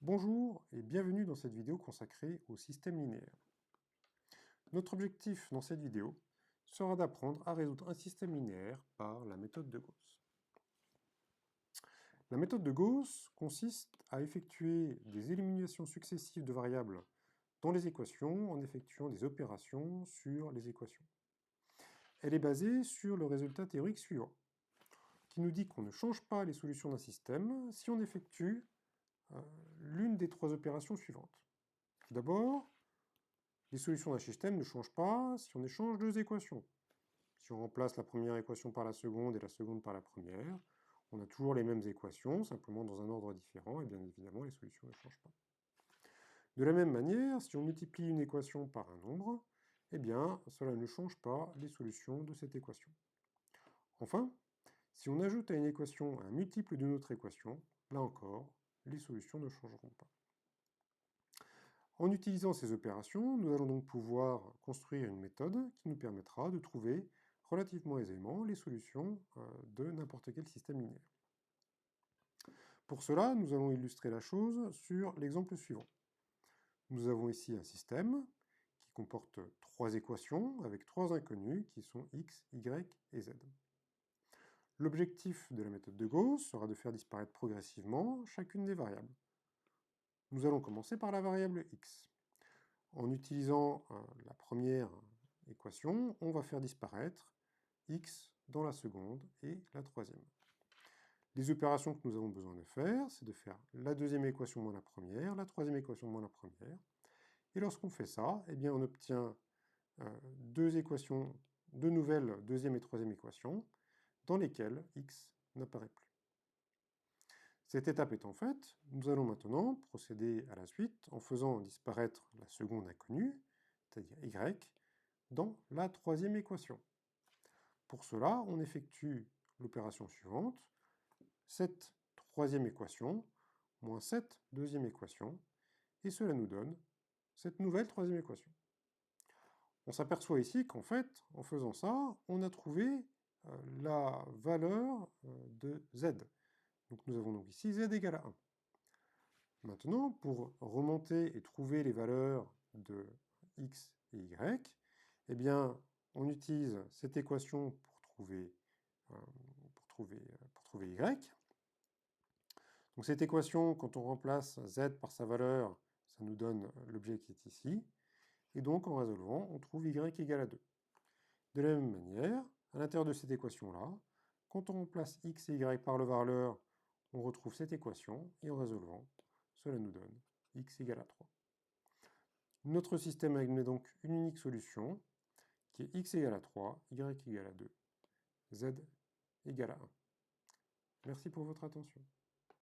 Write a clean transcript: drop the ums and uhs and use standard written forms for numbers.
Bonjour et bienvenue dans cette vidéo consacrée au système linéaire. Notre objectif dans cette vidéo sera d'apprendre à résoudre un système linéaire par la méthode de Gauss. La méthode de Gauss consiste à effectuer des éliminations successives de variables dans les équations en effectuant des opérations sur les équations. Elle est basée sur le résultat théorique suivant, qui nous dit qu'on ne change pas les solutions d'un système si on effectue l'une des trois opérations suivantes. Tout d'abord, les solutions d'un système ne changent pas si on échange deux équations. Si on remplace la première équation par la seconde et la seconde par la première, on a toujours les mêmes équations, simplement dans un ordre différent, et bien évidemment les solutions ne changent pas. De la même manière, si on multiplie une équation par un nombre, eh bien cela ne change pas les solutions de cette équation. Enfin, si on ajoute à une équation un multiple d'une autre équation, là encore, les solutions ne changeront pas. En utilisant ces opérations, nous allons donc pouvoir construire une méthode qui nous permettra de trouver relativement aisément les solutions de n'importe quel système linéaire. Pour cela, nous allons illustrer la chose sur l'exemple suivant. Nous avons ici un système qui comporte trois équations avec trois inconnues qui sont x, y et z. L'objectif de la méthode de Gauss sera de faire disparaître progressivement chacune des variables. Nous allons commencer par la variable x. En utilisant la première équation, on va faire disparaître x dans la seconde et la troisième. Les opérations que nous avons besoin de faire, c'est de faire la deuxième équation moins la première, la troisième équation moins la première. Et lorsqu'on fait ça, eh bien on obtient deux nouvelles deuxième et troisième équations, dans lesquelles x n'apparaît plus. Cette étape étant faite, nous allons maintenant procéder à la suite en faisant disparaître la seconde inconnue, c'est-à-dire y, dans la troisième équation. Pour cela, on effectue l'opération suivante, cette troisième équation, moins cette deuxième équation, et cela nous donne cette nouvelle troisième équation. On s'aperçoit ici qu'en fait, en faisant ça, on a trouvé la valeur de z. Donc nous avons donc ici z égale à 1. Maintenant, pour remonter et trouver les valeurs de x et y, eh bien, on utilise cette équation pour trouver y. Donc cette équation, quand on remplace z par sa valeur, ça nous donne l'objet qui est ici. Et donc, en résolvant, on trouve y égale à 2. De la même manière, à l'intérieur de cette équation-là, quand on remplace x et y par le valeur, on retrouve cette équation, et en résolvant, cela nous donne x égale à 3. Notre système admet donc une unique solution, qui est x égale à 3, y égale à 2, z égale à 1. Merci pour votre attention.